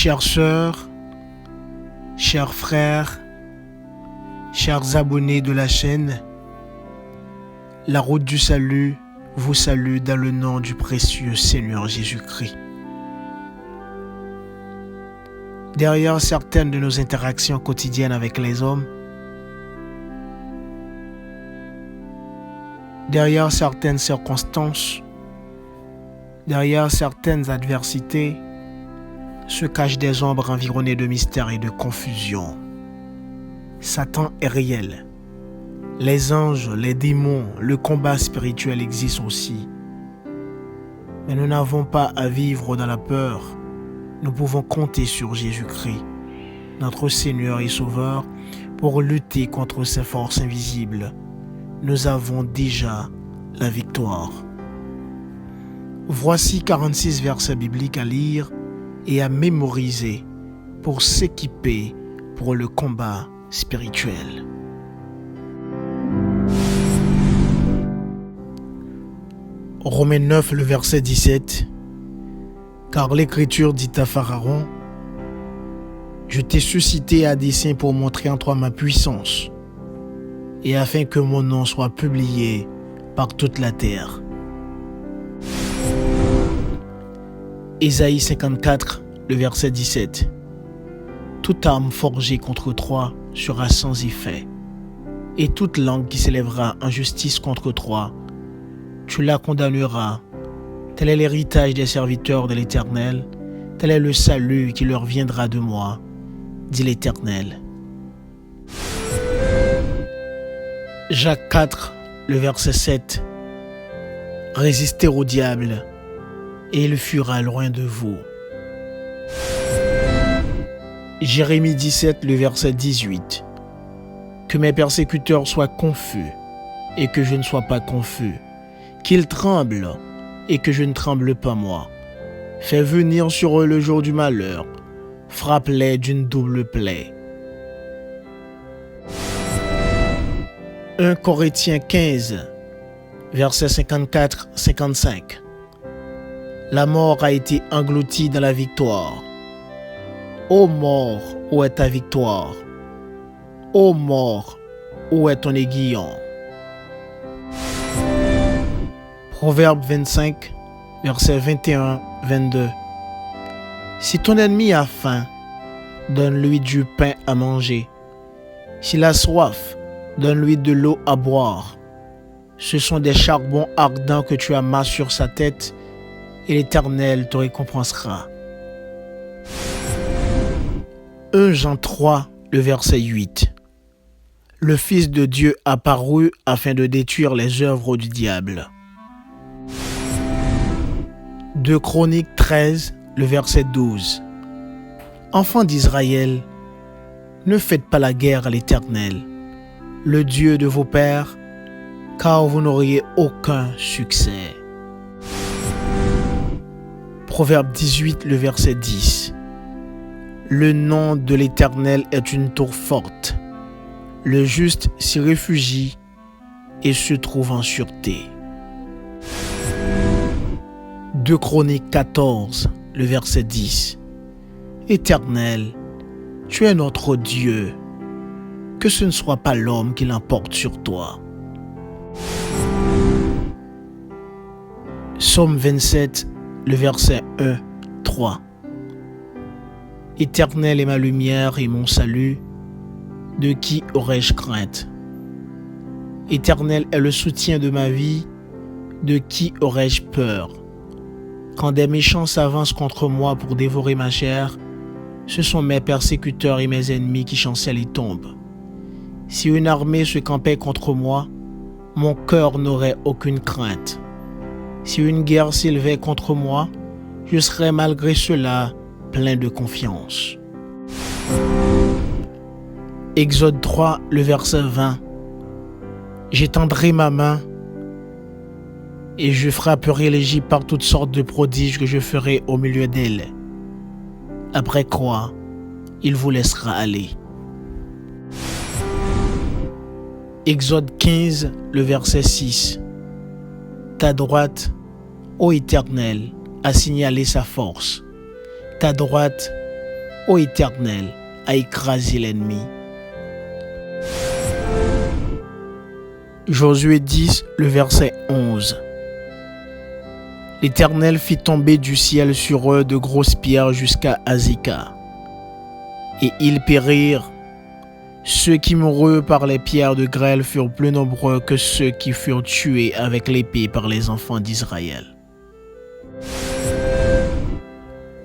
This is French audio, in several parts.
Chères sœurs, chers frères, chers abonnés de la chaîne, la route du salut vous salue dans le nom du précieux Seigneur Jésus-Christ. Derrière certaines de nos interactions quotidiennes avec les hommes, derrière certaines circonstances, derrière certaines adversités, se cachent des ombres environnées de mystères et de confusion. Satan est réel. Les anges, les démons, le combat spirituel existent aussi. Mais nous n'avons pas à vivre dans la peur. Nous pouvons compter sur Jésus-Christ, notre Seigneur et Sauveur, pour lutter contre ces forces invisibles. Nous avons déjà la victoire. Voici 46 versets bibliques à lire et à mémoriser pour s'équiper pour le combat spirituel. Romains 9, le verset 17. Car l'Écriture dit à Pharaon, « Je t'ai suscité à dessein pour montrer en toi ma puissance, et afin que mon nom soit publié par toute la terre. » Ésaïe 54, le verset 17. Toute arme forgée contre toi sera sans effet, et toute langue qui s'élèvera en justice contre toi, tu la condamneras. Tel est l'héritage des serviteurs de l'Éternel, tel est le salut qui leur viendra de moi, dit l'Éternel. Jacques 4, le verset 7. Résistez au diable, et il fuira loin de vous. Jérémie 17, le verset 18. Que mes persécuteurs soient confus, et que je ne sois pas confus. Qu'ils tremblent, et que je ne tremble pas moi. Fais venir sur eux le jour du malheur, frappe-les d'une double plaie. 1 Corinthiens 15, versets 54-55. La mort a été engloutie dans la victoire. Ô mort, où est ta victoire? Ô mort, où est ton aiguillon? Proverbe 25, versets 21-22. Si ton ennemi a faim, donne-lui du pain à manger. S'il a soif, donne-lui de l'eau à boire. Ce sont des charbons ardents que tu amasses sur sa tête, et l'Éternel te récompensera. 1 Jean 3, le verset 8. Le Fils de Dieu apparut afin de détruire les œuvres du diable. 2 Chroniques 13, le verset 12. Enfants d'Israël, ne faites pas la guerre à l'Éternel, le Dieu de vos pères, car vous n'auriez aucun succès. Proverbe 18, le verset 10. Le nom de l'Éternel est une tour forte. Le juste s'y réfugie et se trouve en sûreté. 2 Chroniques 14, le verset 10. Éternel, tu es notre Dieu, que ce ne soit pas l'homme qui l'emporte sur toi. Psaume 27, le verset 1, 3. Éternel est ma lumière et mon salut, de qui aurais-je crainte? Éternel est le soutien de ma vie, de qui aurais-je peur? Quand des méchants s'avancent contre moi pour dévorer ma chair, ce sont mes persécuteurs et mes ennemis qui chancellent et tombent. Si une armée se campait contre moi, mon cœur n'aurait aucune crainte. Si une guerre s'élevait contre moi, je serais malgré cela plein de confiance. Exode 3, le verset 20. J'étendrai ma main et je frapperai l'Égypte par toutes sortes de prodiges que je ferai au milieu d'elle. Après quoi, il vous laissera aller. Exode 15, le verset 6. Ta droite, ô Éternel, a signalé sa force. Ta droite ô Éternel, à écraser l'ennemi. Josué 10, le verset 11. L'Éternel fit tomber du ciel sur eux de grosses pierres jusqu'à Azeka. Et ils périrent. Ceux qui moururent par les pierres de grêle furent plus nombreux que ceux qui furent tués avec l'épée par les enfants d'Israël.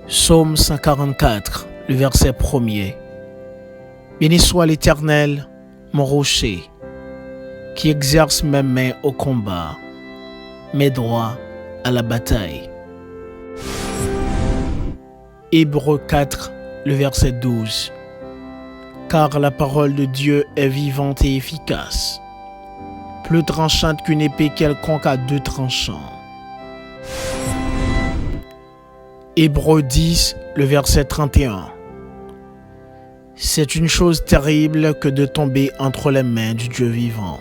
Psaume 144, le verset 1er. Béni soit l'Éternel, mon rocher, qui exerce mes mains au combat, mes doigts à la bataille. Hébreux 4, le verset 12. Car la parole de Dieu est vivante et efficace, plus tranchante qu'une épée quelconque à deux tranchants. Hébreux 10, le verset 31. C'est une chose terrible que de tomber entre les mains du Dieu vivant.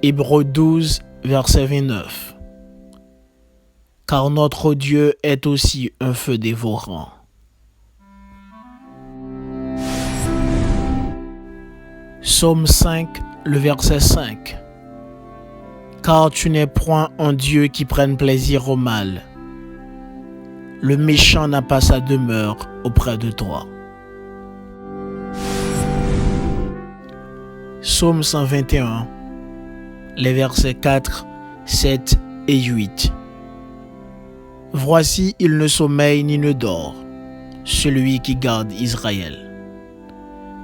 Hébreux 12, verset 29. Car notre Dieu est aussi un feu dévorant. Psaume 5, le verset 5. Car tu n'es point un Dieu qui prenne plaisir au mal. Le méchant n'a pas sa demeure auprès de toi. Psaume 121, les versets 4, 7 et 8. Voici, il ne sommeille ni ne dort, celui qui garde Israël.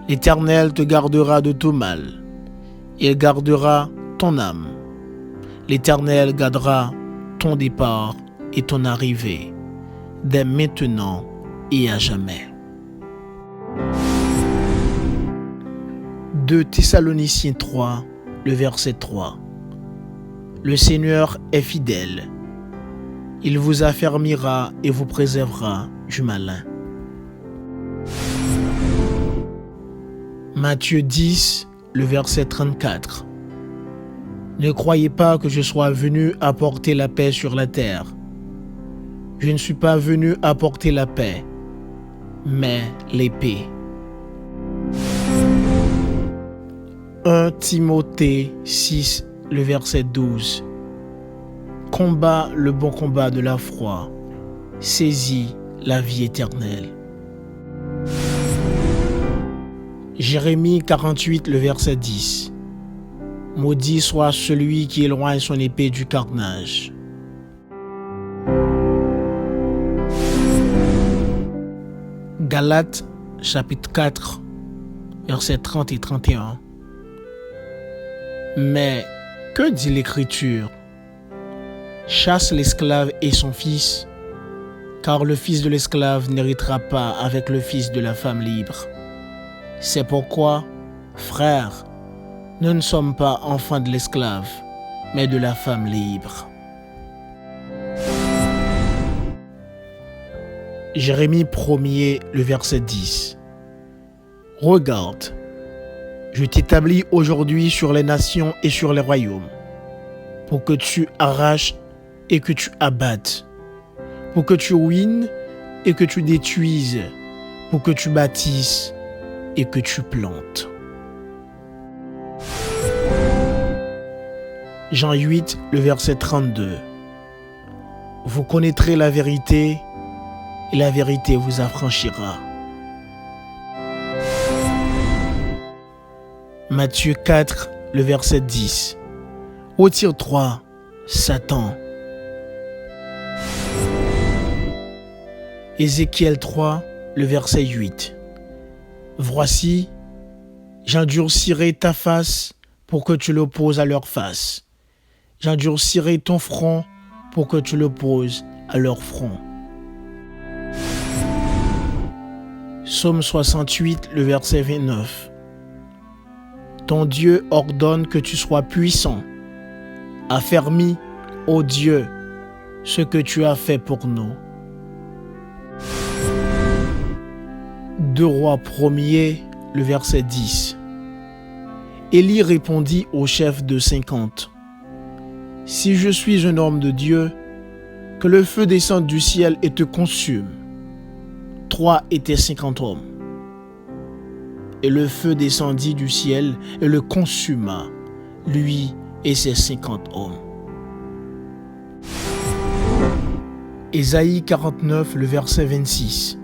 L'Éternel te gardera de tout mal. Il gardera ton âme. L'Éternel gardera ton départ et ton arrivée, dès maintenant et à jamais. 2 Thessaloniciens 3, le verset 3. Le Seigneur est fidèle. Il vous affermira et vous préservera du malin. Matthieu 10, le verset 34. Ne croyez pas que je sois venu apporter la paix sur la terre. Je ne suis pas venu apporter la paix, mais l'épée. 1 Timothée 6, le verset 12. Combat le bon combat de la foi, saisis la vie éternelle. Jérémie 48, le verset 10. Maudit soit celui qui éloigne son épée du carnage. Galates, chapitre 4, versets 30 et 31. Mais que dit l'Écriture? Chasse l'esclave et son fils, car le fils de l'esclave n'héritera pas avec le fils de la femme libre. C'est pourquoi, frères, nous ne sommes pas enfants de l'esclave, mais de la femme libre. Jérémie 1er, le verset 10. Regarde, je t'établis aujourd'hui sur les nations et sur les royaumes, pour que tu arraches et que tu abattes, pour que tu ruines et que tu détruises, pour que tu bâtisses et que tu plantes. Jean 8, le verset 32. Vous connaîtrez la vérité et la vérité vous affranchira. Matthieu 4, le verset 10. Retire-toi, Satan. Ézéchiel 3, le verset 8. Voici, j'endurcirai ta face pour que tu l'opposes à leur face. J'endurcirai ton front pour que tu l'opposes à leur front. Psaume 68, le verset 29. Ton Dieu ordonne que tu sois puissant. Affermis, ô Dieu, ce que tu as fait pour nous. 2 Rois 1er, le verset 10. Élie répondit au chef de 50. Si je suis un homme de Dieu, que le feu descende du ciel et te consume. 3 étaient 50 hommes. Et le feu descendit du ciel et le consuma, lui et ses 50 hommes. Ésaïe 49, le verset 26.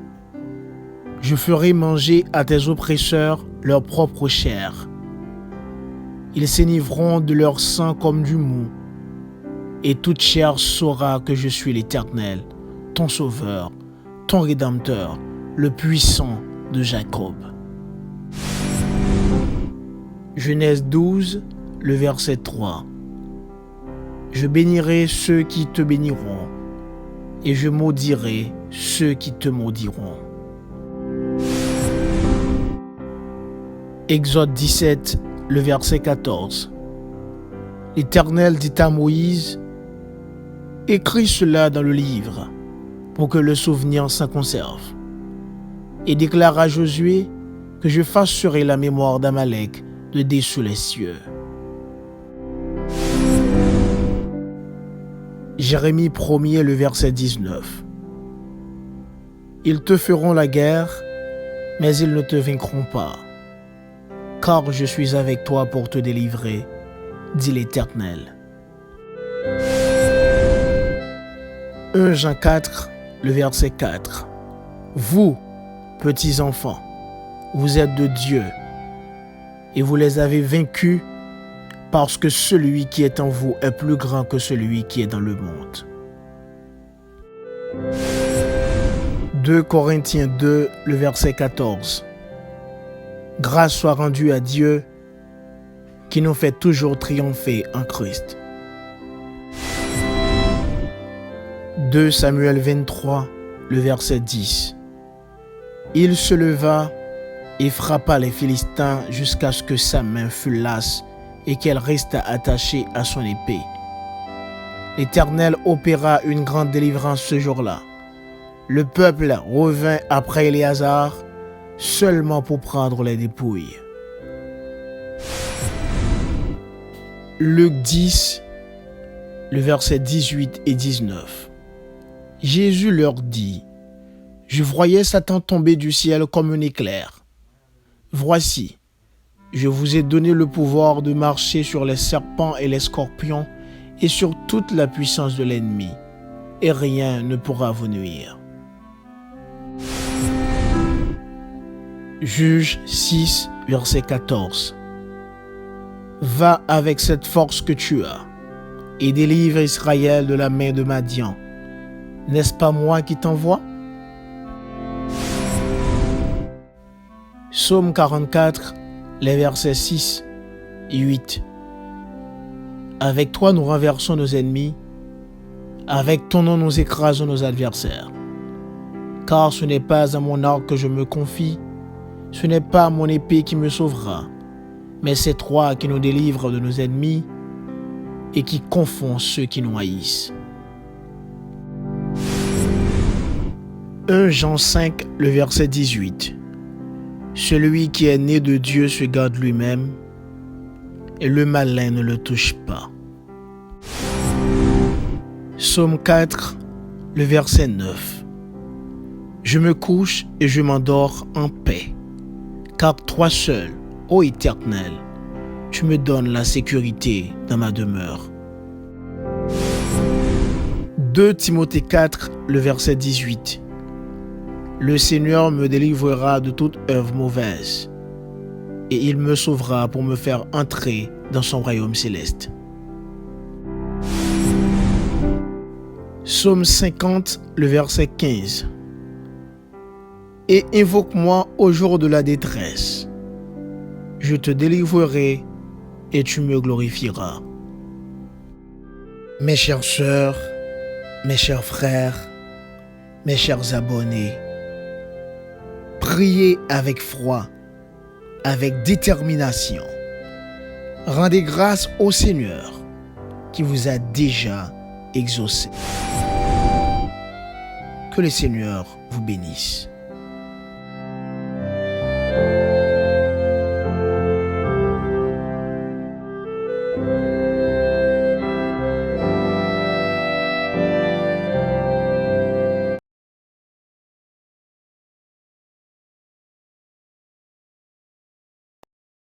Je ferai manger à tes oppresseurs leur propre chair. Ils s'enivreront de leur sang comme du mou, et toute chair saura que je suis l'Éternel, ton Sauveur, ton Rédempteur, le puissant de Jacob. Genèse 12, le verset 3. Je bénirai ceux qui te béniront, et je maudirai ceux qui te maudiront. Exode 17, le verset 14. L'Éternel dit à Moïse, « Écris cela dans le livre, pour que le souvenir s'en conserve. Et déclare à Josué que je effacerai la mémoire d'Amalek de dessous les cieux. » Jérémie 1er, le verset 19. Ils te feront la guerre, mais ils ne te vaincront pas. Car je suis avec toi pour te délivrer, dit l'Éternel. 1 Jean 4, le verset 4. Vous, petits enfants, vous êtes de Dieu, et vous les avez vaincus parce que celui qui est en vous est plus grand que celui qui est dans le monde. 2 Corinthiens 2, le verset 14. Grâce soit rendue à Dieu qui nous fait toujours triompher en Christ. 2 Samuel 23, le verset 10. Il se leva et frappa les Philistins jusqu'à ce que sa main fût lasse et qu'elle resta attachée à son épée. L'Éternel opéra une grande délivrance ce jour-là. Le peuple revint après Éléazar seulement pour prendre les dépouilles. Luc 10, le verset 18 et 19. Jésus leur dit, « Je voyais Satan tomber du ciel comme un éclair. Voici, je vous ai donné le pouvoir de marcher sur les serpents et les scorpions et sur toute la puissance de l'ennemi, et rien ne pourra vous nuire. » Juge 6, verset 14. Va avec cette force que tu as et délivre Israël de la main de Madian. N'est-ce pas moi qui t'envoie? Psaume 44, les versets 6 et 8. Avec toi nous renversons nos ennemis, avec ton nom nous écrasons nos adversaires. Car ce n'est pas à mon arc que je me confie, ce n'est pas mon épée qui me sauvera, mais c'est toi qui nous délivres de nos ennemis et qui confond ceux qui nous haïssent. 1 Jean 5, le verset 18. Celui qui est né de Dieu se garde lui-même, et le malin ne le touche pas. Psaume 4, le verset 9. Je me couche et je m'endors en paix, car toi seul, ô Éternel, tu me donnes la sécurité dans ma demeure. 2 Timothée 4, le verset 18. Le Seigneur me délivrera de toute œuvre mauvaise, et il me sauvera pour me faire entrer dans son royaume céleste. Psaume 50, le verset 15. Et invoque-moi au jour de la détresse. Je te délivrerai et tu me glorifieras. Mes chères sœurs, mes chers frères, mes chers abonnés, priez avec foi, avec détermination. Rendez grâce au Seigneur qui vous a déjà exaucé. Que le Seigneur vous bénisse.